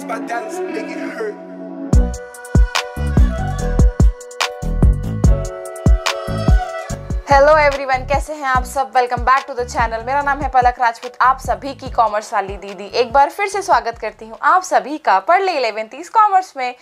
by Dallas, make it hurt. Hello everyone, कैसे हैं आप सब। Welcome back to the channel. मेरा नाम है पलक राजपूत। आप सभी की कॉमर्स वाली दीदी एक बार फिर से स्वागत करती हूं आप सभी का पढ़ ले 11th कॉमर्स में।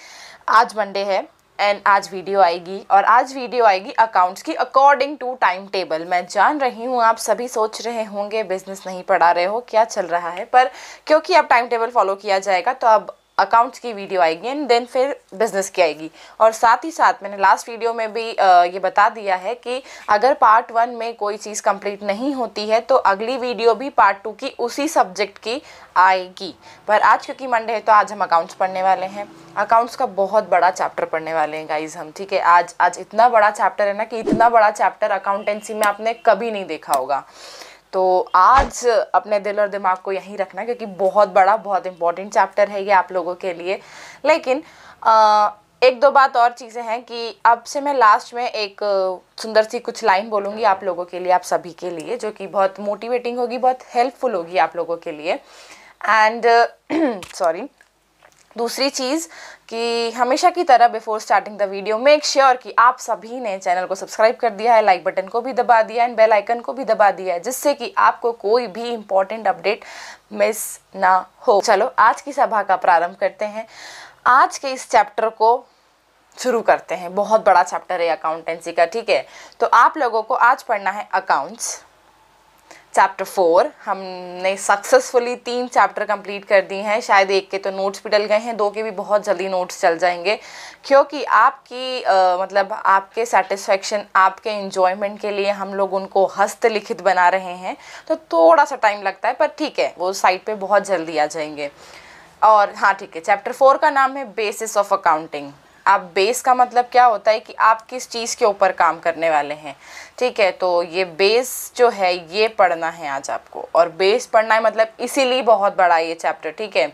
आज मंडे है एंड आज वीडियो आएगी और आज वीडियो आएगी अकाउंट्स की अकॉर्डिंग टू टाइम टेबल। मैं जान रही हूँ आप सभी सोच रहे होंगे बिजनेस नहीं पढ़ा रहे हो, क्या चल रहा है, पर क्योंकि अब टाइम टेबल फॉलो किया जाएगा तो अब अकाउंट्स की वीडियो आएगी एंड देन फिर बिजनेस की आएगी। और साथ ही साथ मैंने लास्ट वीडियो में भी ये बता दिया है कि अगर पार्ट 1 में कोई चीज़ कंप्लीट नहीं होती है तो अगली वीडियो भी पार्ट 2 की उसी सब्जेक्ट की आएगी। पर आज क्योंकि मंडे है तो आज हम अकाउंट्स पढ़ने वाले हैं। अकाउंट्स का बहुत बड़ा चैप्टर पढ़ने वाले हैं गाइज हम, ठीक है। आज इतना बड़ा चैप्टर है ना कि इतना बड़ा चैप्टर अकाउंटेंसी में आपने कभी नहीं देखा होगा। तो आज अपने दिल और दिमाग को यहीं रखना क्योंकि बहुत बड़ा, बहुत इम्पोर्टेंट चैप्टर है ये आप लोगों के लिए। लेकिन एक दो बात और चीज़ें हैं कि अब से मैं लास्ट में एक सुंदर सी कुछ लाइन बोलूँगी आप लोगों के लिए, आप सभी के लिए, जो कि बहुत मोटिवेटिंग होगी, बहुत हेल्पफुल होगी आप लोगों के लिए। एंड सॉरी, दूसरी चीज़ कि हमेशा की तरह before starting the video make sure कि आप सभी ने चैनल को सब्सक्राइब कर दिया है, लाइक बटन को भी दबा दिया है एंड बेल आइकन को भी दबा दिया है, जिससे कि आपको कोई भी इम्पोर्टेंट अपडेट मिस ना हो। चलो आज की सभा का प्रारंभ करते हैं। आज के इस चैप्टर को शुरू करते हैं। बहुत बड़ा चैप्टर है अकाउंटेंसी का, ठीक है। तो आप लोगों को आज पढ़ना है अकाउंट्स चैप्टर 4। हमने सक्सेसफुली 3 चैप्टर कंप्लीट कर दिए हैं। शायद एक के तो नोट्स भी डल गए हैं, 2 के भी बहुत जल्दी नोट्स चल जाएंगे क्योंकि आपकी मतलब आपके सेटिस्फेक्शन, आपके एंजॉयमेंट के लिए हम लोग उनको हस्तलिखित बना रहे हैं। तो थोड़ा सा टाइम लगता है पर ठीक है, वो साइट पे बहुत जल्दी आ जाएंगे। और हाँ ठीक है, चैप्टर 4 का नाम है बेसिस ऑफ अकाउंटिंग। आप बेस का मतलब क्या होता है कि आप किस चीज़ के ऊपर काम करने वाले हैं, ठीक है। तो ये बेस जो है ये पढ़ना है आज आपको, और बेस पढ़ना है मतलब इसीलिए बहुत बड़ा है ये चैप्टर, ठीक है।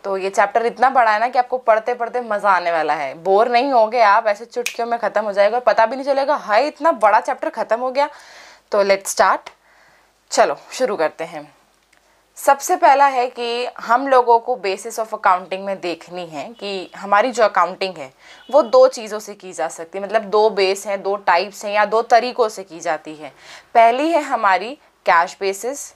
तो ये चैप्टर इतना बड़ा है ना कि आपको पढ़ते पढ़ते मज़ा आने वाला है, बोर नहीं होगे आप, ऐसे चुटकियों में ख़त्म हो जाएगा, पता भी नहीं चलेगा हाय इतना बड़ा चैप्टर ख़त्म हो गया। तो लेट्स स्टार्ट, चलो शुरू करते हैं। सबसे पहला है कि हम लोगों को बेसिस ऑफ अकाउंटिंग में देखनी है कि हमारी जो अकाउंटिंग है वो 2 चीज़ों से की जा सकती है, मतलब 2 बेस हैं, 2 टाइप्स हैं या 2 तरीक़ों से की जाती है। पहली है हमारी कैश बेसिस,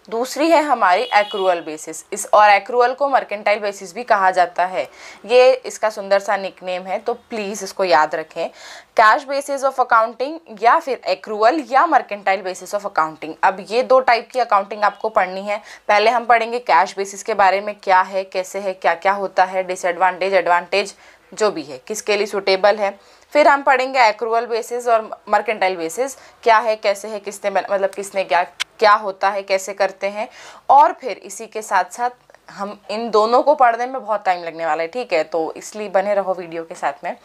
दूसरी है हमारी एक्रूअल बेसिस। इस और एक्रूअल को मर्केंटाइल बेसिस भी कहा जाता है, ये इसका सुंदर सा निकनेम है, तो प्लीज़ इसको याद रखें। कैश बेसिस ऑफ अकाउंटिंग या फिर एक्रूअल या मर्केंटाइल बेसिस ऑफ अकाउंटिंग। अब ये 2 टाइप की अकाउंटिंग आपको पढ़नी है। पहले हम पढ़ेंगे कैश बेसिस के बारे में, क्या है, कैसे है, क्या क्या होता है, डिसएडवांटेज, एडवांटेज जो भी है, किसके लिए सूटेबल है। फिर हम पढ़ेंगे एक्रूअल बेसिस और मर्केंटाइल बेसिस, क्या है, कैसे है, किसने मतलब किसने क्या होता है, कैसे करते हैं। और फिर इसी के साथ साथ हम इन दोनों को पढ़ने में बहुत टाइम लगने वाला है, ठीक है, तो इसलिए बने रहो वीडियो के साथ में।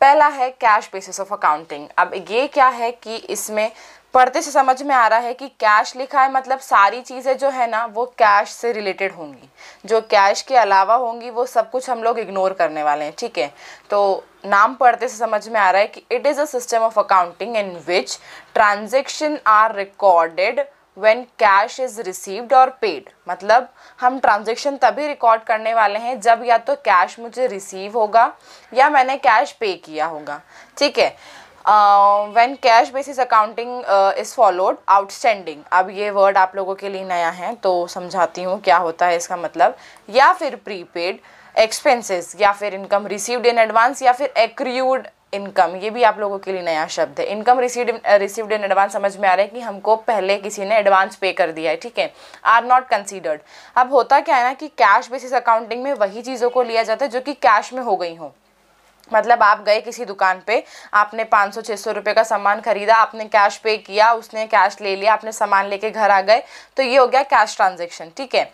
पहला है कैश बेसिस ऑफ अकाउंटिंग। अब ये क्या है कि इसमें पढ़ते से समझ में आ रहा है कि कैश लिखा है मतलब सारी चीज़ें जो है ना वो कैश से रिलेटेड होंगी, जो कैश के अलावा होंगी वो सब कुछ हम लोग इग्नोर करने वाले हैं, ठीक है। तो नाम पढ़ते से समझ में आ रहा है कि it is a system of accounting in which transaction are recorded when cash is received और पेड। मतलब हम ट्रांजेक्शन तभी रिकॉर्ड करने वाले हैं जब या तो कैश मुझे रिसीव होगा या मैंने कैश पे किया होगा, ठीक है। When cash basis accounting is followed outstanding. अब ये वर्ड आप लोगों के लिए नया है तो समझाती हूँ क्या होता है इसका मतलब। या फिर प्रीपेड एक्सपेंसेस, या फिर इनकम रिसीव्ड इन एडवांस, या फिर एक्रूड इनकम, ये भी आप लोगों के लिए नया शब्द है। इनकम रिसीव्ड इन एडवांस समझ में आ रहा है कि हमको पहले किसी ने एडवांस पे कर दिया है, ठीक है, आर नॉट कंसीडर्ड। अब होता क्या है ना कि कैश बेसिस अकाउंटिंग में वही चीज़ों को लिया जाता है जो कि कैश में हो गई हो। मतलब आप गए किसी दुकान पे, आपने 500-600 रुपये का सामान खरीदा, आपने कैश पे किया, उसने कैश ले लिया, आपने सामान लेके घर आ गए, तो ये हो गया कैश ट्रांजेक्शन, ठीक है।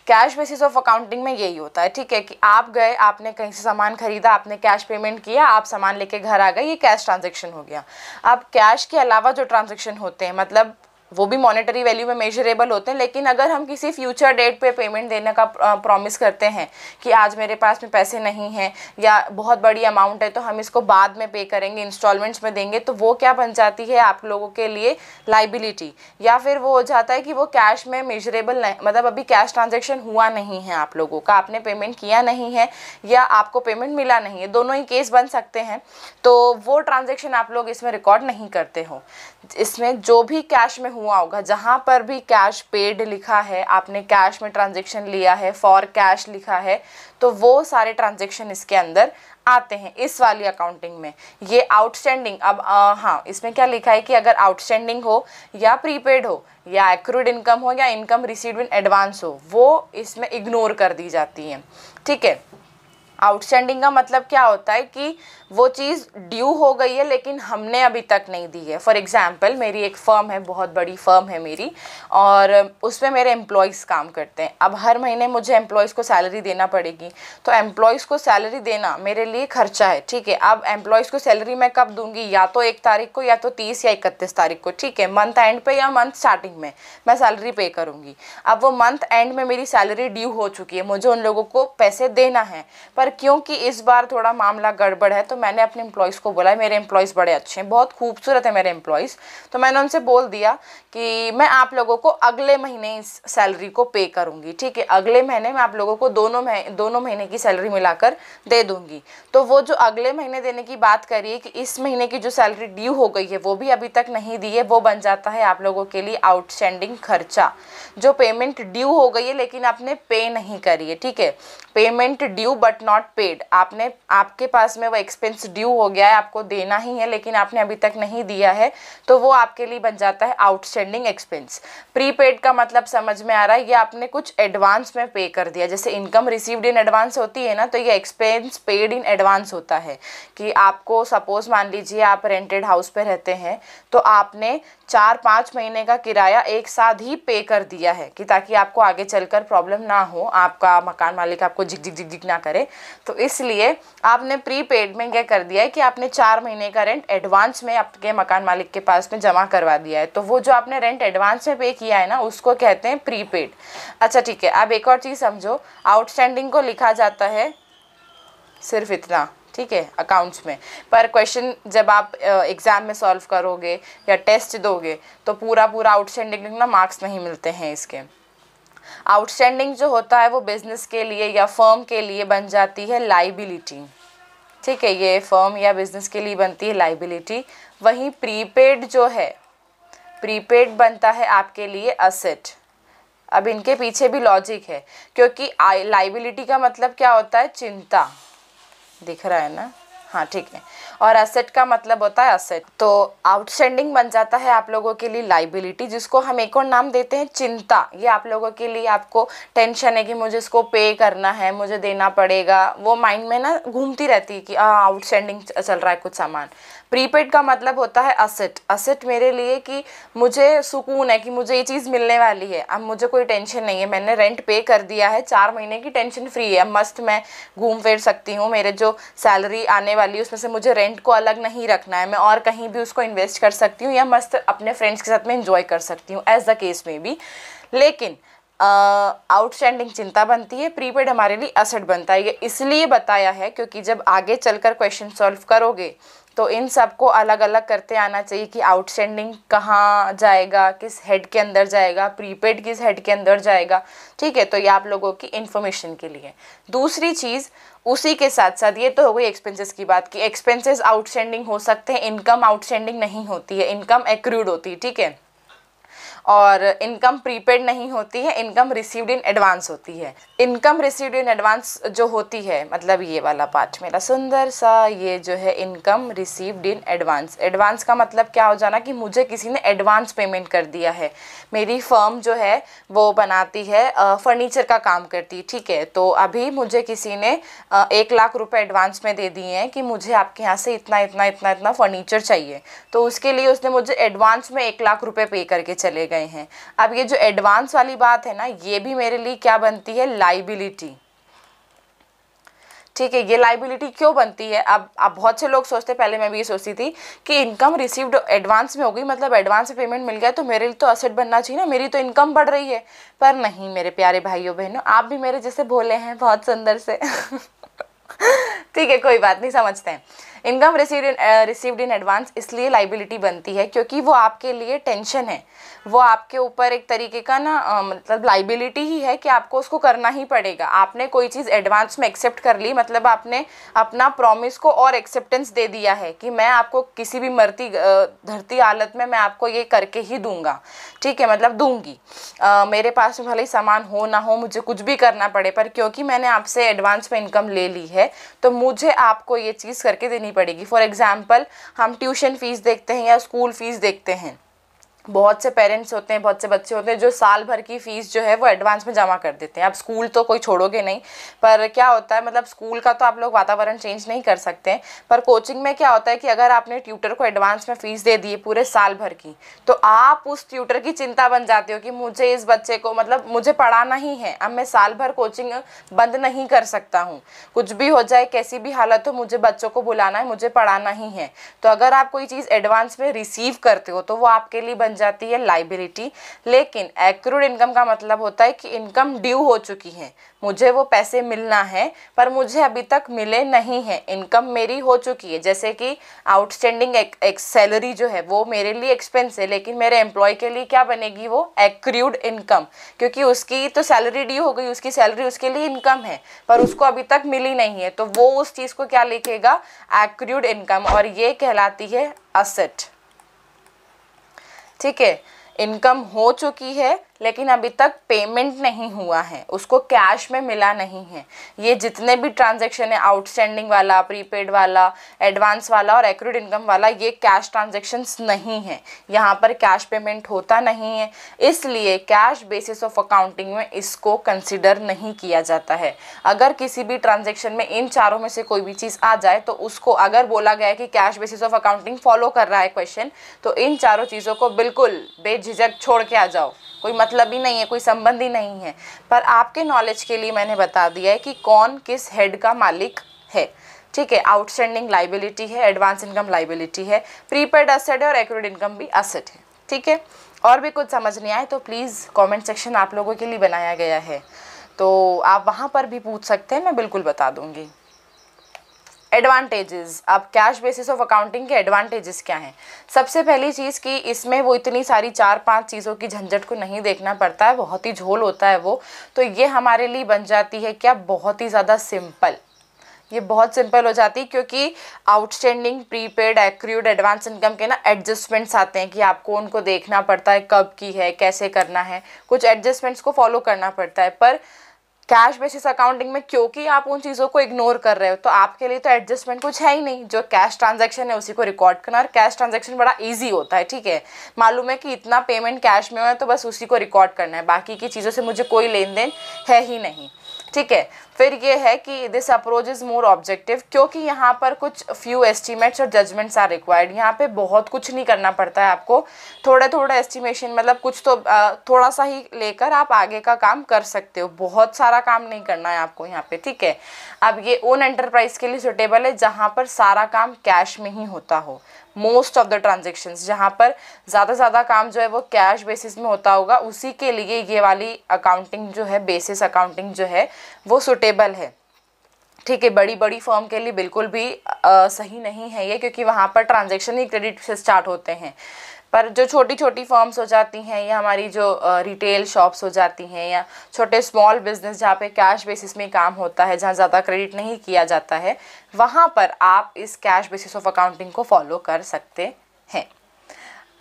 कैश बेसिस ऑफ अकाउंटिंग में यही होता है, ठीक है, कि आप गए, आपने कहीं से सामान खरीदा, आपने कैश पेमेंट किया, आप सामान लेके घर आ गए, ये कैश ट्रांजेक्शन हो गया। अब कैश के अलावा जो ट्रांजेक्शन होते हैं, मतलब वो भी मॉनेटरी वैल्यू में मेजरेबल होते हैं, लेकिन अगर हम किसी फ्यूचर डेट पे पेमेंट देने का प्रॉमिस करते हैं कि आज मेरे पास में पैसे नहीं हैं या बहुत बड़ी अमाउंट है तो हम इसको बाद में पे करेंगे, इंस्टॉलमेंट्स में देंगे, तो वो क्या बन जाती है आप लोगों के लिए लाइबिलिटी। या फिर वो हो जाता है कि वो कैश में मेजरेबल नहीं, मतलब अभी कैश ट्रांजेक्शन हुआ नहीं है आप लोगों का, आपने पेमेंट किया नहीं है या आपको पेमेंट मिला नहीं है, दोनों ही केस बन सकते हैं। तो वो ट्रांजेक्शन आप लोग इसमें रिकॉर्ड नहीं करते हो। इसमें जो भी कैश में हुआ होगा, जहाँ पर भी कैश पेड लिखा है, आपने कैश में ट्रांजेक्शन लिया है, फॉर कैश लिखा है, तो वो सारे ट्रांजेक्शन इसके अंदर आते हैं इस वाली अकाउंटिंग में। ये आउटस्टैंडिंग, अब हाँ, इसमें क्या लिखा है कि अगर आउटस्टैंडिंग हो या प्रीपेड हो या एक्रूड इनकम हो या इनकम रिसीव्ड इन एडवांस हो, वो इसमें इग्नोर कर दी जाती है। ठीक है, आउटस्टैंडिंग का मतलब क्या होता है कि वो चीज़ ड्यू हो गई है लेकिन हमने अभी तक नहीं दी है। फॉर एग्जांपल, मेरी एक फ़र्म है, बहुत बड़ी फ़र्म है मेरी, और उसमें मेरे एम्प्लॉयज़ काम करते हैं। अब हर महीने मुझे एम्प्लॉयज़ को सैलरी देना पड़ेगी, तो एम्प्लॉयज़ को सैलरी देना मेरे लिए खर्चा है। ठीक है, अब एम्प्लॉयज़ को सैलरी मैं कब दूंगी, या तो 1 तारीख को या तो 30 या 31 तारीख को। ठीक है, मंथ एंड पे या मंथ स्टार्टिंग में मैं सैलरी पे करूँगी। अब वो मंथ एंड में मेरी सैलरी ड्यू हो चुकी है, मुझे उन लोगों को पैसे देना है, पर क्योंकि इस बार थोड़ा मामला गड़बड़ है तो मैंने अपने एम्प्लॉयज़ को बोला, मेरे एम्प्लॉयज़ बड़े अच्छे हैं, बहुत खूबसूरत है मेरे एम्प्लॉयज़, तो मैंने उनसे बोल दिया कि मैं आप लोगों को अगले महीने इस सैलरी को पे करूंगी। ठीक है, अगले महीने मैं आप लोगों को दोनों महीने की सैलरी मिलाकर दे दूंगी। तो वो जो अगले महीने देने की बात करिए कि इस महीने की जो सैलरी ड्यू हो गई है वो भी अभी तक नहीं दी है, वो बन जाता है आप लोगों के लिए आउटस्टैंडिंग खर्चा। जो पेमेंट ड्यू हो गई है लेकिन आपने पे नहीं करी है। ठीक है, payment due but not paid, आपके पास में वो एक्सपेंस ड्यू हो गया है, आपको देना ही है लेकिन आपने अभी तक नहीं दिया है, तो वो आपके लिए बन जाता है आउटस्टैंडिंग एक्सपेंस। प्रीपेड का मतलब समझ में आ रहा है, ये आपने कुछ एडवांस में पे कर दिया, जैसे इनकम रिसीव्ड इन एडवांस होती है ना, तो ये एक्सपेंस पेड इन एडवांस होता है। कि आपको सपोज मान लीजिए आप रेंटेड हाउस पे रहते हैं, तो आपने 4-5 महीने का किराया एक साथ ही पे कर दिया है कि ताकि आपको आगे चलकर प्रॉब्लम ना हो, आपका मकान मालिक आपको झिक झिक झिक झिक ना करे, तो इसलिए आपने प्रीपेड में क्या कर दिया है कि आपने 4 महीने का रेंट एडवांस में आपके मकान मालिक के पास में जमा करवा दिया है। तो वो जो आपने रेंट एडवांस में पे किया है ना, उसको कहते हैं प्रीपेड। अच्छा ठीक है, अब एक और चीज़ समझो, आउटस्टैंडिंग को लिखा जाता है सिर्फ इतना, ठीक है, अकाउंट्स में, पर क्वेश्चन जब आप एग्ज़ाम में सॉल्व करोगे या टेस्ट दोगे तो पूरा आउटस्टैंडिंग लिखना, मार्क्स नहीं मिलते हैं इसके। आउटस्टैंडिंग जो होता है वो बिजनेस के लिए या फर्म के लिए बन जाती है लाइबिलिटी। ठीक है, ये फर्म या बिजनेस के लिए बनती है लाइबिलिटी। वहीं प्रीपेड जो है, प्रीपेड बनता है आपके लिए असेट। अब इनके पीछे भी लॉजिक है, क्योंकि लाइबिलिटी का मतलब क्या होता है, चिंता, दिख रहा है ना, हाँ ठीक है, और एसेट का मतलब होता है असेट। तो आउटस्टैंडिंग बन जाता है आप लोगों के लिए लाइबिलिटी, जिसको हम एक और नाम देते हैं चिंता। ये आप लोगों के लिए, आपको टेंशन है कि मुझे इसको पे करना है, मुझे देना पड़ेगा, वो माइंड में ना घूमती रहती है कि आउटस्टैंडिंग चल रहा है कुछ सामान। प्रीपेड का मतलब होता है असेट। असेट मेरे लिए कि मुझे सुकून है कि मुझे ये चीज़ मिलने वाली है, अब मुझे कोई टेंशन नहीं है, मैंने रेंट पे कर दिया है, 4 महीने की टेंशन फ्री है, अब मस्त मैं घूम फिर सकती हूँ, मेरे जो सैलरी आने वाली है उसमें से मुझे रेंट को अलग नहीं रखना है, मैं और कहीं भी उसको इन्वेस्ट कर सकती हूँ या मस्त अपने फ्रेंड्स के साथ में एंजॉय कर सकती हूँ, एज द केस में भी। लेकिन आउटस्टैंडिंग चिंता बनती है, प्रीपेड हमारे लिए असेट बनता है। ये इसलिए बताया है क्योंकि जब आगे चलकर क्वेश्चन सॉल्व करोगे तो इन सबको अलग अलग करते आना चाहिए कि आउटस्टैंडिंग कहाँ जाएगा, किस हेड के अंदर जाएगा, प्रीपेड किस हेड के अंदर जाएगा। ठीक है, तो ये आप लोगों की इन्फॉर्मेशन के लिए। दूसरी चीज़ उसी के साथ साथ, ये तो हो गई एक्सपेंसेस की बात कि एक्सपेंसेस आउटस्टैंडिंग हो सकते हैं, इनकम आउटस्टैंडिंग नहीं होती है, इनकम एक्रूड होती है। ठीक है, और इनकम प्रीपेड नहीं होती है, इनकम रिसीव्ड इन एडवांस होती है। इनकम रिसीव्ड इन एडवांस जो होती है, मतलब ये वाला पार्ट मेरा सुंदर सा, ये जो है income received in advance. Advance का मतलब क्या हो जाना कि मुझे किसी ने एडवांस पेमेंट कर दिया है। मेरी फर्म जो है वो बनाती है, फर्नीचर का काम करती है। ठीक है, तो अभी मुझे किसी ने 1 लाख रुपए एडवांस में दे दिए हैं कि मुझे आपके यहाँ से इतना इतना इतना इतना फर्नीचर चाहिए, तो उसके लिए उसने मुझे एडवांस में 1 लाख रुपए पे करके चले गए हैं। अब ये जो एडवांस वाली बात है ना, ये भी मेरे लिए क्या बनती है, लाइबिलिटी। ठीक है। ये लाइबिलिटी क्यों बनती है? अब बहुत से लोग सोचते, पहले मैं भी ये सोचती थी कि इनकम रिसीव्ड एडवांस में हो गई, मतलब एडवांस में पेमेंट मिल गया तो मेरे लिए तो असेट बनना चाहिए ना, मेरी तो इनकम बढ़ रही है। पर नहीं मेरे प्यारे भाइयों बहनों, आप भी मेरे जैसे भोले हैं बहुत सुंदर से ठीक है, कोई बात नहीं, समझते हैं। इनकम रिसीव्ड इन एडवांस इसलिए लाइबिलिटी बनती है क्योंकि वो आपके लिए टेंशन है, वो आपके ऊपर एक तरीके का ना मतलब लाइबिलिटी ही है कि आपको उसको करना ही पड़ेगा। आपने कोई चीज़ एडवांस में एक्सेप्ट कर ली, मतलब आपने अपना प्रॉमिस को और एक्सेप्टेंस दे दिया है कि मैं आपको किसी भी मरती धरती हालत में मैं आपको ये करके ही दूंगा, ठीक है, मतलब दूंगी। मेरे पास में भले ही सामान हो ना हो, मुझे कुछ भी करना पड़े, पर क्योंकि मैंने आपसे एडवांस में इनकम ले ली है तो मुझे आपको ये चीज़ करके देनी पड़ेगी। फॉर एग्जाम्पल हम ट्यूशन फीस देखते हैं या स्कूल फीस देखते हैं, बहुत से पेरेंट्स होते हैं, बहुत से बच्चे होते हैं जो साल भर की फ़ीस जो है वो एडवांस में जमा कर देते हैं। अब स्कूल तो कोई छोड़ोगे नहीं, पर क्या होता है, मतलब स्कूल का तो आप लोग वातावरण चेंज नहीं कर सकते हैं, पर कोचिंग में क्या होता है कि अगर आपने ट्यूटर को एडवांस में फ़ीस दे दी है पूरे साल भर की, तो आप उस ट्यूटर की चिंता बन जाते हो कि मुझे इस बच्चे को, मतलब मुझे पढ़ाना ही है, अब मैं साल भर कोचिंग बंद नहीं कर सकता हूँ, कुछ भी हो जाए, कैसी भी हालत हो, मुझे बच्चों को बुलाना है, मुझे पढ़ाना ही है। तो अगर आप कोई चीज़ एडवांस में रिसीव करते हो तो वो आपके लिए बन जाती है लाइबिलिटी। लेकिन एक्रूड इनकम का मतलब होता है कि इनकम ड्यू हो चुकी है, मुझे वो पैसे मिलना है पर मुझे अभी तक मिले नहीं है, इनकम मेरी हो चुकी है। जैसे कि आउटस्टैंडिंग एक सैलरी जो है वो मेरे लिए एक्सपेंस है, लेकिन मेरे एम्प्लॉय के लिए क्या बनेगी, वो एक्रूड इनकम, क्योंकि उसकी तो सैलरी ड्यू हो गई, उसकी सैलरी उसके लिए इनकम है पर उसको अभी तक मिली नहीं है, तो वो उस चीज़ को क्या लिखेगा, एक्रूड इनकम, और ये कहलाती है असेट। ठीक है, इनकम हो चुकी है लेकिन अभी तक पेमेंट नहीं हुआ है, उसको कैश में मिला नहीं है। ये जितने भी ट्रांजैक्शन है, आउटस्टैंडिंग वाला, प्रीपेड वाला, एडवांस वाला और एक्रूड इनकम वाला, ये कैश ट्रांजैक्शंस नहीं है, यहाँ पर कैश पेमेंट होता नहीं है, इसलिए कैश बेसिस ऑफ अकाउंटिंग में इसको कंसिडर नहीं किया जाता है। अगर किसी भी ट्रांजेक्शन में इन चारों में से कोई भी चीज़ आ जाए तो उसको, अगर बोला गया है कि cash basis of accounting follow कर रहा है क्वेश्चन, तो इन चारों चीज़ों को बिल्कुल बेझिझक छोड़ के आ जाओ, कोई मतलब ही नहीं है, कोई संबंध ही नहीं है। पर आपके नॉलेज के लिए मैंने बता दिया है कि कौन किस हेड का मालिक है। ठीक है, आउटस्टैंडिंग लाइबिलिटी है, एडवांस इनकम लाइबिलिटी है, प्रीपेड असेट है और एक्रूड इनकम भी असेट है। ठीक है, और भी कुछ समझ नहीं आए तो प्लीज़ कमेंट सेक्शन आप लोगों के लिए बनाया गया है, तो आप वहाँ पर भी पूछ सकते हैं, मैं बिल्कुल बता दूँगी। एडवांटेजेस, अब कैश बेसिस ऑफ अकाउंटिंग के एडवांटेजेस क्या हैं? सबसे पहली चीज़ कि इसमें वो इतनी सारी 4-5 चीज़ों की झंझट को नहीं देखना पड़ता है, बहुत ही झोल होता है वो, तो ये हमारे लिए बन जाती है क्या, बहुत ही ज़्यादा सिंपल। ये बहुत सिंपल हो जाती है क्योंकि outstanding, prepaid, accrued, advance income के ना एडजस्टमेंट्स आते हैं कि आपको उनको देखना पड़ता है कब की है, कैसे करना है, कुछ एडजस्टमेंट्स को फॉलो करना पड़ता है। पर कैश बेसिस अकाउंटिंग में क्योंकि आप उन चीज़ों को इग्नोर कर रहे हो तो आपके लिए तो एडजस्टमेंट कुछ है ही नहीं, जो कैश ट्रांजैक्शन है उसी को रिकॉर्ड करना, और कैश ट्रांजैक्शन बड़ा इजी होता है। ठीक है, मालूम है कि इतना पेमेंट कैश में हुआ है तो बस उसी को रिकॉर्ड करना है, बाकी की चीज़ों से मुझे कोई लेन देन है ही नहीं। ठीक है, फिर ये है कि this approach is more objective, क्योंकि यहाँ पर कुछ फ्यू एस्टीमेट्स और जजमेंट्स आर रिक्वायर्ड। यहाँ पे बहुत कुछ नहीं करना पड़ता है आपको, थोड़ा थोड़ा एस्टिमेशन, मतलब कुछ तो थोड़ा सा ही लेकर आप आगे का काम कर सकते हो, बहुत सारा काम नहीं करना है आपको यहाँ पे। ठीक है, अब ये ओन एंटरप्राइज के लिए सुटेबल है जहाँ पर सारा काम कैश में ही होता हो, मोस्ट ऑफ द ट्रांजेक्शन्स जहाँ पर ज़्यादा से ज़्यादा काम जो है वो कैश बेसिस में होता होगा, उसी के लिए ये वाली अकाउंटिंग जो है, बेसिस अकाउंटिंग जो है वो सुटेबल है। ठीक है, बड़ी बड़ी फर्म के लिए बिल्कुल भी सही नहीं है ये, क्योंकि वहाँ पर ट्रांजैक्शन ही क्रेडिट से स्टार्ट होते हैं। पर जो छोटी छोटी फर्म्स हो जाती हैं या हमारी जो रिटेल शॉप्स हो जाती हैं या छोटे स्मॉल बिजनेस जहाँ पे कैश बेसिस में काम होता है, जहाँ ज़्यादा क्रेडिट नहीं किया जाता है, वहाँ पर आप इस कैश बेसिस ऑफ अकाउंटिंग को फॉलो कर सकते हैं।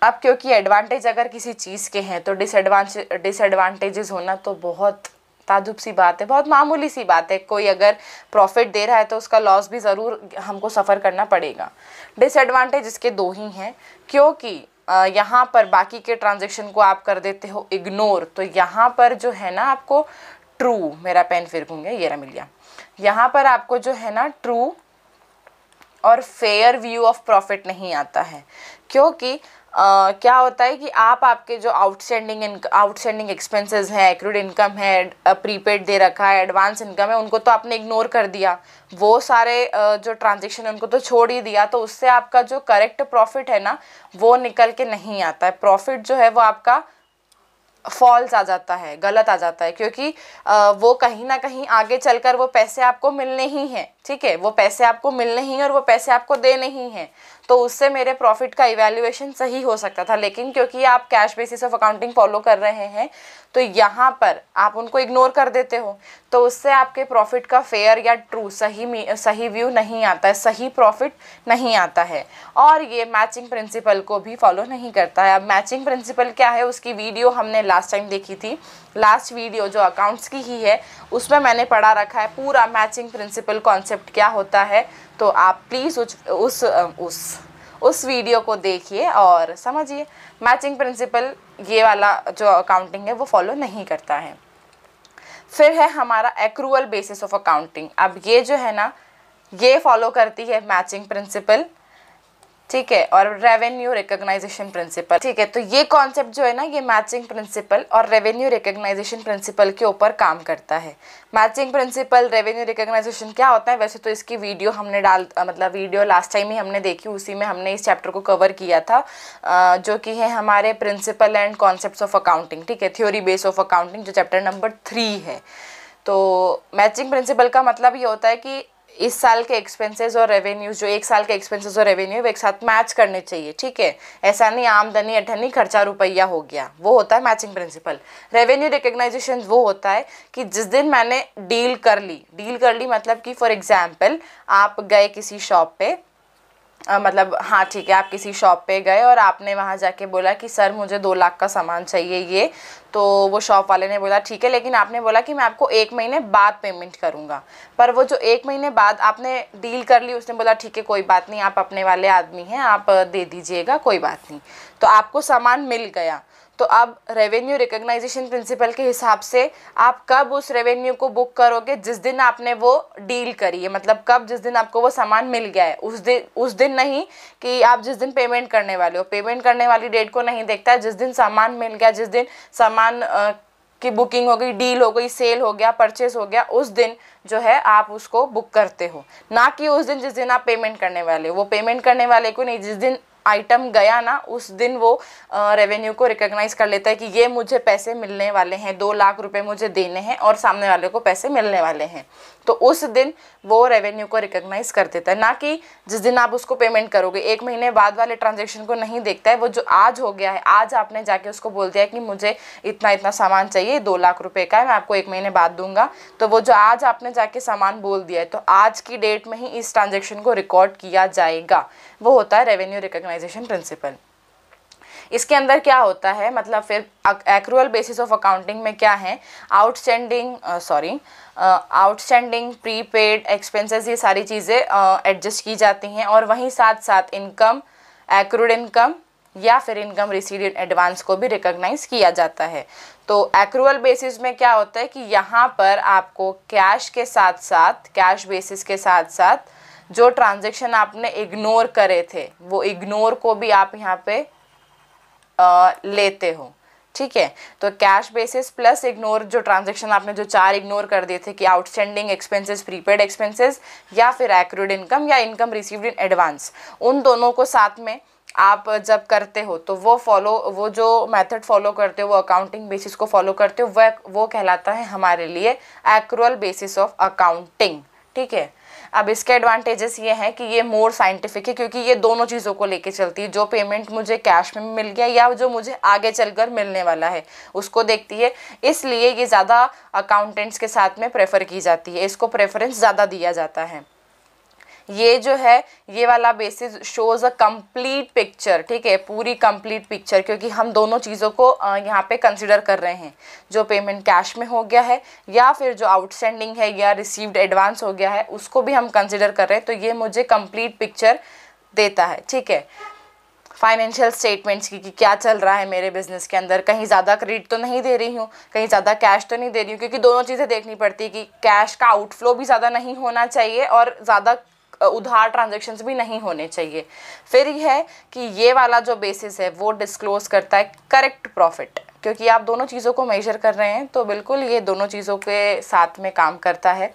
अब क्योंकि एडवांटेज अगर किसी चीज़ के हैं तो डिसएडवांटेजेस होना तो बहुत ताजुब सी बात है, बहुत मामूली सी बात है। कोई अगर प्रॉफिट दे रहा है तो उसका लॉस भी ज़रूर हमको सफ़र करना पड़ेगा। डिसएडवांटेज इसके दो ही हैं, क्योंकि यहाँ पर बाकी के ट्रांजैक्शन को आप कर देते हो इग्नोर, तो यहाँ पर जो है ना आपको मेरा पेन फिर घूम गया, ये रहा मिल गया, यहाँ पर आपको जो है ना ट्रू और फेयर व्यू ऑफ प्रॉफिट नहीं आता है। क्योंकि क्या होता है कि आप आपके जो आउटस्टैंडिंग एक्सपेंसेस हैं, एक्रूड इनकम है, प्रीपेड दे रखा है, एडवांस इनकम है, उनको तो आपने इग्नोर कर दिया, वो सारे जो ट्रांजेक्शन है उनको तो छोड़ ही दिया, तो उससे आपका जो करेक्ट प्रॉफिट है ना वो निकल के नहीं आता है। प्रॉफिट जो है वो आपका फॉल्स आ जाता है, गलत आ जाता है, क्योंकि वो कहीं ना कहीं आगे चलकर वो पैसे आपको मिलने ही हैं, ठीक है, वो पैसे आपको मिलने ही हैं और वो पैसे आपको देने ही हैं। तो उससे मेरे प्रॉफिट का इवैल्यूएशन सही हो सकता था, लेकिन क्योंकि आप cash basis of accounting follow कर रहे हैं तो यहाँ पर आप उनको इग्नोर कर देते हो, तो उससे आपके प्रॉफिट का फेयर या ट्रू सही व्यू नहीं आता है, सही प्रॉफिट नहीं आता है, और ये मैचिंग प्रिंसिपल को भी फॉलो नहीं करता है। अब मैचिंग प्रिंसिपल क्या है, उसकी वीडियो हमने लास्ट टाइम देखी थी, लास्ट वीडियो जो अकाउंट्स की ही है उसमें मैंने पढ़ा रखा है पूरा मैचिंग प्रिंसिपल कॉन्सेप्ट क्या होता है। तो आप प्लीज़ उस वीडियो को देखिए और समझिए। मैचिंग प्रिंसिपल ये वाला जो अकाउंटिंग है वो फॉलो नहीं करता है। फिर है हमारा एक्रूअल बेसिस ऑफ अकाउंटिंग। अब ये जो है ना ये फॉलो करती है मैचिंग प्रिंसिपल, ठीक है, और रेवेन्यू रिकॉग्नाइजेशन प्रिंसिपल, ठीक है। तो ये कॉन्सेप्ट जो है ना ये मैचिंग प्रिंसिपल और रेवेन्यू रिकॉग्नाइजेशन प्रिंसिपल के ऊपर काम करता है। मैचिंग प्रिंसिपल, रेवेन्यू रिकॉग्नाइजेशन क्या होता है, वैसे तो इसकी वीडियो हमने वीडियो लास्ट टाइम ही हमने देखी, उसी में हमने इस चैप्टर को कवर किया था, जो कि है हमारे principle and concepts of accounting, ठीक है, थ्योरी बेस ऑफ अकाउंटिंग, जो चैप्टर नंबर 3 है। तो मैचिंग प्रिंसिपल का मतलब ये होता है कि इस साल के एक्सपेंसेस और रेवेन्यूज, जो एक साल के एक्सपेंसेस और रेवेन्यू वो एक साथ मैच करने चाहिए, ठीक है, ऐसा नहीं आमदनी अठन्नी खर्चा रुपया हो गया, वो होता है मैचिंग प्रिंसिपल। रेवेन्यू रिकॉग्नाइजेशन वो होता है कि जिस दिन मैंने डील कर ली मतलब कि फॉर एग्जाम्पल आप गए किसी शॉप पे, मतलब हाँ ठीक है, आप किसी शॉप पे गए और आपने वहाँ जाके बोला कि सर मुझे 2 लाख का सामान चाहिए ये, तो वो शॉप वाले ने बोला ठीक है, लेकिन आपने बोला कि मैं आपको 1 महीने बाद पेमेंट करूँगा। पर वो जो 1 महीने बाद आपने डील कर ली, उसने बोला ठीक है कोई बात नहीं, आप अपने वाले आदमी हैं, आप दे दीजिएगा, कोई बात नहीं, तो आपको सामान मिल गया। तो अब रेवेन्यू रिकॉग्नाइजेशन प्रिंसिपल के हिसाब से आप कब उस रेवेन्यू को बुक करोगे, जिस दिन आपने वो डील करी है, मतलब कब, जिस दिन आपको वो सामान मिल गया है उस दिन नहीं कि आप जिस दिन पेमेंट करने वाले हो, पेमेंट करने वाली डेट को नहीं देखता है, जिस दिन सामान मिल गया, जिस दिन सामान की बुकिंग हो गई, डील हो गई, सेल हो गया, परचेस हो गया, उस दिन जो है आप उसको बुक करते हो, ना कि उस दिन जिस दिन आप पेमेंट करने वाले हो। वो पेमेंट करने वाले को नहीं, जिस दिन आइटम गया ना उस दिन वो रेवेन्यू को रिकॉग्नाइज कर लेता है कि ये मुझे पैसे मिलने वाले हैं, 2 लाख रुपए मुझे देने हैं और सामने वाले को पैसे मिलने वाले हैं, तो उस दिन वो रेवेन्यू को रिकॉग्नाइज कर देता है, ना कि जिस दिन आप उसको पेमेंट करोगे। 1 महीने बाद वाले ट्रांजेक्शन को नहीं देखता है, वो जो आज हो गया है, आज आपने जाके उसको बोल दिया कि मुझे इतना इतना सामान चाहिए, 2 लाख रुपए का है, मैं आपको 1 महीने बाद दूंगा, तो वो जो आज आपने जाके सामान बोल दिया है, तो आज की डेट में ही इस ट्रांजेक्शन को रिकॉर्ड किया जाएगा, वो होता है रेवेन्यू रिकॉग्नाइजेशन प्रिंसिपल। इसके अंदर क्या होता है, मतलब फिर एक्रूअल बेसिस ऑफ अकाउंटिंग में क्या है, आउटस्टैंडिंग प्रीपेड एक्सपेंसेस, ये सारी चीज़ें एडजस्ट की जाती हैं, और वहीं साथ साथ इनकम, एक्रूड इनकम या फिर इनकम रिसीव्ड इन एडवांस को भी रिकॉग्नाइज किया जाता है। तो एक्रूअल बेसिस में क्या होता है कि यहाँ पर आपको कैश के साथ साथ, कैश बेसिस के साथ साथ जो ट्रांजैक्शन आपने इग्नोर करे थे वो इग्नोर को भी आप यहाँ पे लेते हो, ठीक है। तो कैश बेसिस प्लस इग्नोर, जो ट्रांजैक्शन आपने जो 4 इग्नोर कर दिए थे कि आउटस्टैंडिंग एक्सपेंसेस, प्रीपेड एक्सपेंसेस या फिर एक्रूड इनकम या इनकम रिसीव्ड इन एडवांस, उन दोनों को साथ में आप जब करते हो तो वो जो मेथड फॉलो करते हो, वो अकाउंटिंग बेसिस को फॉलो करते हो, वो कहलाता है हमारे लिए एक्रूअल बेसिस ऑफ अकाउंटिंग, ठीक है। अब इसके एडवांटेजेस ये हैं कि ये मोर साइंटिफिक है, क्योंकि ये दोनों चीज़ों को लेके चलती है, जो पेमेंट मुझे कैश में मिल गया या जो मुझे आगे चलकर मिलने वाला है उसको देखती है, इसलिए ये ज़्यादा अकाउंटेंट्स के साथ में प्रेफर की जाती है, इसको प्रेफरेंस ज़्यादा दिया जाता है। ये जो है ये वाला basis shows a complete picture, ठीक है, पूरी कंप्लीट पिक्चर, क्योंकि हम दोनों चीज़ों को यहाँ पे कंसिडर कर रहे हैं, जो पेमेंट कैश में हो गया है या फिर जो आउटस्टैंडिंग है या रिसीव्ड एडवांस हो गया है उसको भी हम कंसिडर कर रहे हैं, तो ये मुझे कंप्लीट पिक्चर देता है, ठीक है। फाइनेंशियल स्टेटमेंट्स की कि क्या चल रहा है मेरे बिजनेस के अंदर, कहीं ज़्यादा क्रेडिट तो नहीं दे रही हूँ, कहीं ज़्यादा कैश तो नहीं दे रही हूँ, क्योंकि दोनों चीज़ें देखनी पड़ती है कि कैश का आउटफ्लो भी ज़्यादा नहीं होना चाहिए और ज़्यादा उधार ट्रांजेक्शन्स भी नहीं होने चाहिए। फिर यह है कि ये वाला जो बेसिस है वो डिस्क्लोज करता है करेक्ट प्रॉफिट, क्योंकि आप दोनों चीज़ों को मेजर कर रहे हैं तो बिल्कुल ये दोनों चीज़ों के साथ में काम करता है,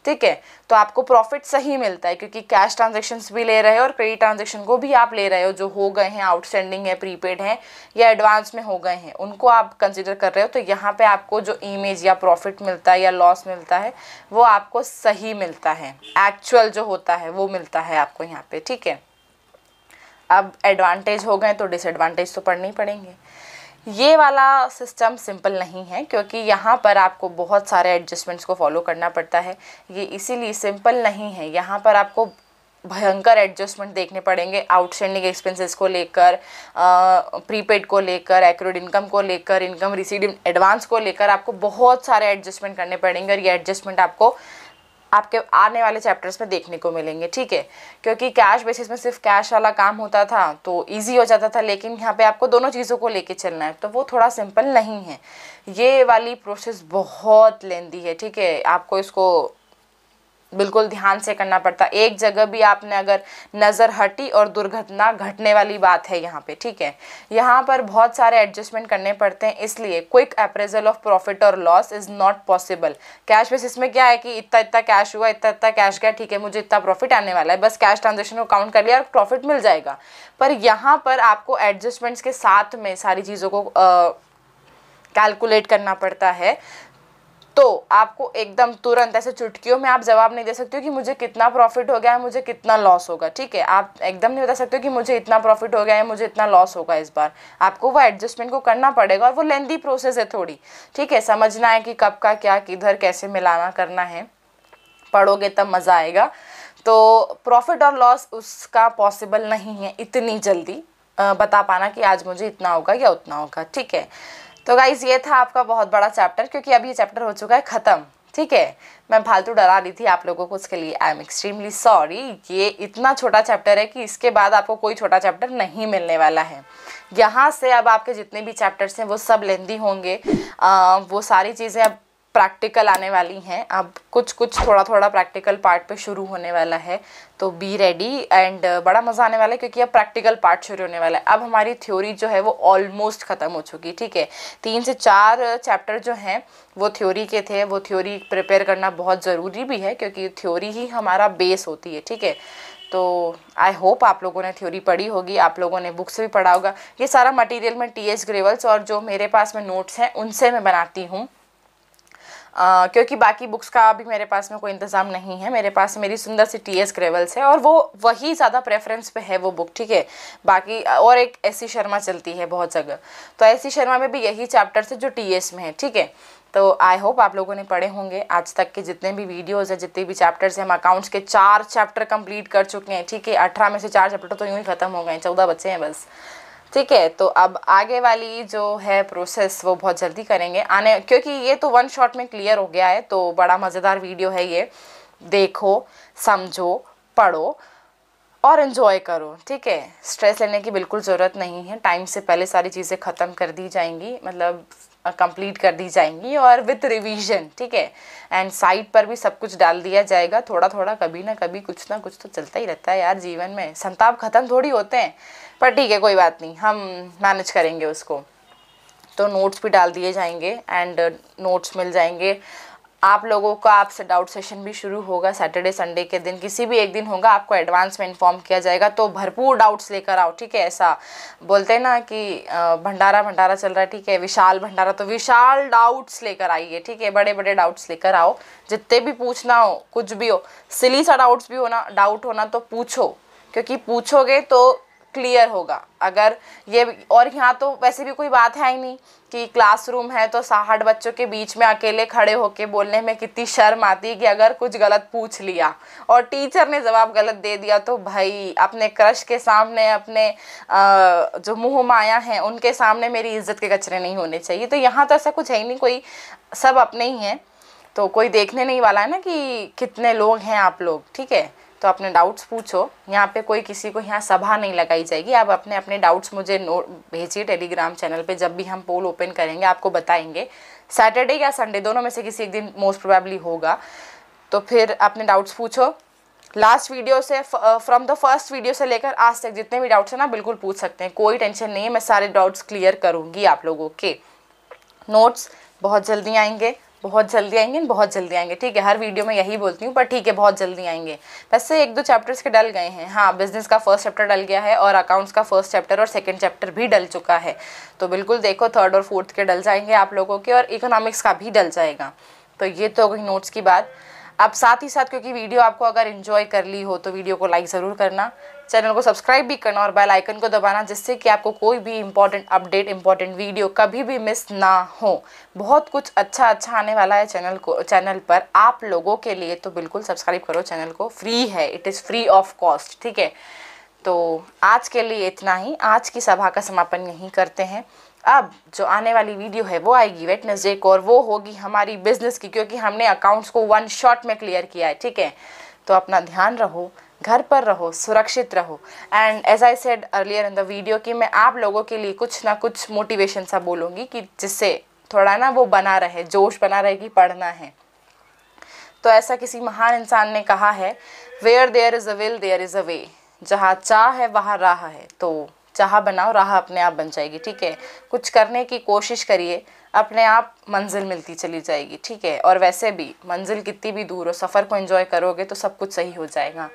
ठीक है। तो आपको प्रॉफिट सही मिलता है क्योंकि कैश ट्रांजेक्शन्स भी ले रहे हो और क्रेडिट ट्रांजेक्शन को भी आप ले रहे हो, जो हो गए हैं, आउटस्टैंडिंग है, प्रीपेड हैं या एडवांस में हो गए हैं, उनको आप कंसिडर कर रहे हो। तो यहाँ पे आपको जो इमेज या प्रॉफिट मिलता है या लॉस मिलता है वो आपको सही मिलता है, एक्चुअल जो होता है वो मिलता है आपको यहाँ पे, ठीक है। अब एडवांटेज हो गए तो डिसएडवांटेज तो पढ़ने ही पड़ेंगे। ये वाला सिस्टम सिंपल नहीं है क्योंकि यहाँ पर आपको बहुत सारे एडजस्टमेंट्स को फॉलो करना पड़ता है। ये इसीलिए सिंपल नहीं है, यहाँ पर आपको भयंकर एडजस्टमेंट देखने पड़ेंगे, आउटस्टैंडिंग एक्सपेंसेस को लेकर, प्रीपेड को लेकर, एक्रूड इनकम को लेकर, इनकम रिसीव्ड एडवांस को लेकर आपको बहुत सारे एडजस्टमेंट करने पड़ेंगे और ये एडजस्टमेंट आपको आपके आने वाले चैप्टर्स में देखने को मिलेंगे, ठीक है। क्योंकि कैश बेसिस में सिर्फ कैश वाला काम होता था तो इजी हो जाता था, लेकिन यहाँ पे आपको दोनों चीज़ों को लेके चलना है तो वो थोड़ा सिंपल नहीं है। ये वाली प्रोसेस बहुत लेंदी है, ठीक है। आपको इसको बिल्कुल ध्यान से करना पड़ता। एक जगह भी आपने अगर नज़र हटी और दुर्घटना घटने वाली बात है यहाँ पे, ठीक है। यहाँ पर बहुत सारे एडजस्टमेंट करने पड़ते हैं, इसलिए क्विक अप्रेजल ऑफ प्रॉफिट और loss is not possible. Cash basis में क्या है कि इतना इतना कैश हुआ, इतना इतना कैश गया, ठीक है, मुझे इतना प्रॉफिट आने वाला है, बस कैश ट्रांजेक्शन को काउंट कर लिया और प्रॉफिट मिल जाएगा। पर यहाँ पर आपको एडजस्टमेंट्स के साथ में सारी चीज़ों को कैलकुलेट करना पड़ता है। तो आपको एकदम तुरंत ऐसे चुटकियों में आप जवाब नहीं दे सकते हो कि मुझे कितना प्रॉफिट हो गया है, मुझे कितना लॉस होगा, ठीक है। आप एकदम नहीं बता सकते हो कि मुझे इतना प्रॉफिट हो गया है, मुझे इतना लॉस होगा इस बार। आपको वो एडजस्टमेंट को करना पड़ेगा और वो लेंदी प्रोसेस है थोड़ी, ठीक है। समझना है कि कब का क्या किधर कैसे मिलाना करना है, पढ़ोगे तब मज़ा आएगा। तो प्रॉफिट और लॉस उसका पॉसिबल नहीं है इतनी जल्दी बता पाना कि आज मुझे इतना होगा या उतना होगा, ठीक है। तो गाइज़ ये था आपका बहुत बड़ा चैप्टर, क्योंकि अभी ये चैप्टर हो चुका है ख़त्म, ठीक है। मैं फालतू डरा रही थी आप लोगों को, उसके लिए आई एम एक्सट्रीमली सॉरी। ये इतना छोटा चैप्टर है कि इसके बाद आपको कोई छोटा चैप्टर नहीं मिलने वाला है। यहाँ से अब आपके जितने भी चैप्टर्स हैं वो सब लेंदी होंगे, वो सारी चीज़ें अब प्रैक्टिकल आने वाली हैं। अब कुछ कुछ थोड़ा थोड़ा प्रैक्टिकल पार्ट पे शुरू होने वाला है, तो बी रेडी एंड बड़ा मज़ा आने वाला है क्योंकि अब प्रैक्टिकल पार्ट शुरू होने वाला है। अब हमारी थ्योरी जो है वो ऑलमोस्ट ख़त्म हो चुकी, ठीक है। 3 से 4 चैप्टर जो हैं वो थ्योरी के थे, वो थ्योरी प्रिपेयर करना बहुत ज़रूरी भी है क्योंकि थ्योरी ही हमारा बेस होती है, ठीक है। तो आई होप आप लोगों ने थ्योरी पढ़ी होगी, आप लोगों ने बुक से भी पढ़ा होगा। ये सारा मटेरियल मैं टी.एस. ग्रेवल्स और जो मेरे पास में नोट्स हैं उनसे मैं बनाती हूँ, क्योंकि बाकी बुक्स का अभी मेरे पास में कोई इंतज़ाम नहीं है। मेरे पास मेरी सुंदर सी टी.एस. ग्रेवल्स है और वो वही ज़्यादा प्रेफरेंस पे है वो बुक, ठीक है। बाकी और एक एस.सी. शर्मा चलती है बहुत जगह, तो एस.सी. शर्मा में भी यही चैप्टर्स है जो टी.एस. में है, ठीक है। तो आई होप आप लोगों ने पढ़े होंगे। आज तक के जितने भी वीडियोज़ हैं, जितने भी चैप्टर्स हैं, हम अकाउंट्स के 4 चैप्टर कंप्लीट कर चुके हैं, ठीक है। 18 में से 4 चैप्टर तो यूँ ही ख़त्म हो गए, 14 बचे हैं बस, ठीक है। तो अब आगे वाली जो है प्रोसेस वो बहुत जल्दी करेंगे आने, क्योंकि ये तो 1 शॉट में क्लियर हो गया है। तो बड़ा मज़ेदार वीडियो है ये, देखो, समझो, पढ़ो और इन्जॉय करो, ठीक है। स्ट्रेस लेने की बिल्कुल ज़रूरत नहीं है, टाइम से पहले सारी चीज़ें ख़त्म कर दी जाएंगी, मतलब कंप्लीट कर दी जाएंगी और विथ रिवीजन, ठीक है। एंड साइट पर भी सब कुछ डाल दिया जाएगा थोड़ा थोड़ा, कभी ना कभी कुछ ना कुछ तो चलता ही रहता है यार जीवन में, संताप ख़त्म थोड़ी होते हैं, पर ठीक है कोई बात नहीं, हम मैनेज करेंगे उसको। तो नोट्स भी डाल दिए जाएंगे एंड नोट्स मिल जाएंगे आप लोगों का। आपसे डाउट सेशन भी शुरू होगा सैटरडे संडे के दिन, किसी भी एक दिन होगा, आपको एडवांस में इन्फॉर्म किया जाएगा। तो भरपूर डाउट्स लेकर आओ, ठीक है। ऐसा बोलते हैं ना कि भंडारा भंडारा चल रहा है, ठीक है, विशाल भंडारा, तो विशाल डाउट्स लेकर आइए, ठीक है। बड़े बड़े डाउट्स लेकर आओ, जितने भी पूछना हो, कुछ भी हो, सिली सा डाउट्स भी होना, डाउट होना तो पूछो, क्योंकि पूछोगे तो क्लियर होगा। अगर ये, और यहाँ तो वैसे भी कोई बात है ही नहीं कि क्लासरूम है तो 60 बच्चों के बीच में अकेले खड़े होके बोलने में कितनी शर्म आती है कि अगर कुछ गलत पूछ लिया और टीचर ने जवाब गलत दे दिया तो भाई अपने क्रश के सामने, अपने जो मुँह माया हैं उनके सामने मेरी इज्जत के कचरे नहीं होने चाहिए। तो यहाँ तो ऐसा कुछ है ही नहीं, कोई सब अपने ही हैं, तो कोई देखने नहीं वाला है ना कि कितने लोग हैं आप लोग, ठीक है। तो अपने डाउट्स पूछो, यहाँ पे कोई किसी को यहाँ सभा नहीं लगाई जाएगी। आप अपने अपने डाउट्स मुझे नोट भेजिए टेलीग्राम चैनल पे, जब भी हम पोल ओपन करेंगे आपको बताएंगे। सैटरडे या संडे दोनों में से किसी एक दिन मोस्ट प्रोबेबली होगा, तो फिर अपने डाउट्स पूछो लास्ट वीडियो से फ्रॉम द फर्स्ट वीडियो से लेकर आज तक जितने भी डाउट्स हैं ना बिल्कुल पूछ सकते हैं, कोई टेंशन नहीं है, मैं सारे डाउट्स क्लियर करूँगी आप लोगों के। नोट्स बहुत जल्दी आएंगे, बहुत जल्दी आएंगे, बहुत जल्दी आएंगे, ठीक है। हर वीडियो में यही बोलती हूँ, पर ठीक है बहुत जल्दी आएंगे। वैसे 1-2 चैप्टर्स के डल गए हैं, हाँ बिजनेस का फर्स्ट चैप्टर डल गया है और अकाउंट्स का फर्स्ट चैप्टर और सेकंड चैप्टर भी डल चुका है। तो बिल्कुल देखो 3rd और 4th के डल जाएंगे आप लोगों के, और इकोनॉमिक्स का भी डल जाएगा। तो ये तो हो गई नोट्स की बात। अब साथ ही साथ क्योंकि वीडियो आपको अगर इन्जॉय कर ली हो तो वीडियो को लाइक ज़रूर करना, चैनल को सब्सक्राइब भी करना और बेल आइकन को दबाना, जिससे कि आपको कोई भी इंपॉर्टेंट अपडेट, इंपॉर्टेंट वीडियो कभी भी मिस ना हो। बहुत कुछ अच्छा आने वाला है चैनल पर आप लोगों के लिए, तो बिल्कुल सब्सक्राइब करो चैनल को, फ्री है, it is free of cost, ठीक है। तो आज के लिए इतना ही, आज की सभा का समापन यहीं करते हैं। अब जो आने वाली वीडियो है वो आएगी वेडनेसडे को, और वो होगी हमारी बिजनेस की, क्योंकि हमने अकाउंट्स को 1 शॉट में क्लियर किया है, ठीक है। तो अपना ध्यान रहो, घर पर रहो, सुरक्षित रहो, and as I said earlier in the video कि मैं आप लोगों के लिए कुछ ना कुछ मोटिवेशन सा बोलूँगी कि जिससे थोड़ा ना वो बना रहे, जोश बना रहे कि पढ़ना है। तो ऐसा किसी महान इंसान ने कहा है, where there is a will there is a way, जहाँ चाह है वहाँ राह है। तो चाह बनाओ, राह अपने आप बन जाएगी, ठीक है। कुछ करने की कोशिश करिए, अपने आप मंजिल मिलती चली जाएगी, ठीक है। और वैसे भी मंजिल कितनी भी दूर हो, सफ़र को एंजॉय करोगे तो सब कुछ सही हो जाएगा।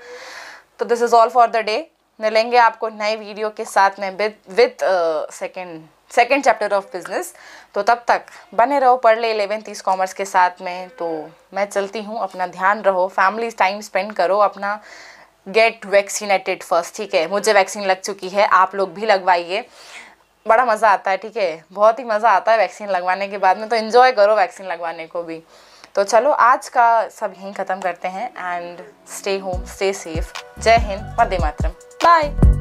तो this is all for the day. मिलेंगे आपको नए वीडियो के साथ में with second chapter of business. तो तब तक बने रहो पढ़ ले 11 कॉमर्स के साथ में। तो मैं चलती हूँ, अपना ध्यान रहो, फैमिली टाइम स्पेंड करो, अपना गेट वैक्सीनेटेड फर्स्ट, ठीक है। मुझे वैक्सीन लग चुकी है, आप लोग भी लगवाइए, बड़ा मज़ा आता है, ठीक है। बहुत ही मज़ा आता है वैक्सीन लगवाने के बाद में, तो एंजॉय करो वैक्सीन लगवाने को भी। तो चलो आज का सब यहीं ख़त्म करते हैं, and stay home, stay safe. जय हिंद, वंदे मातरम, बाय।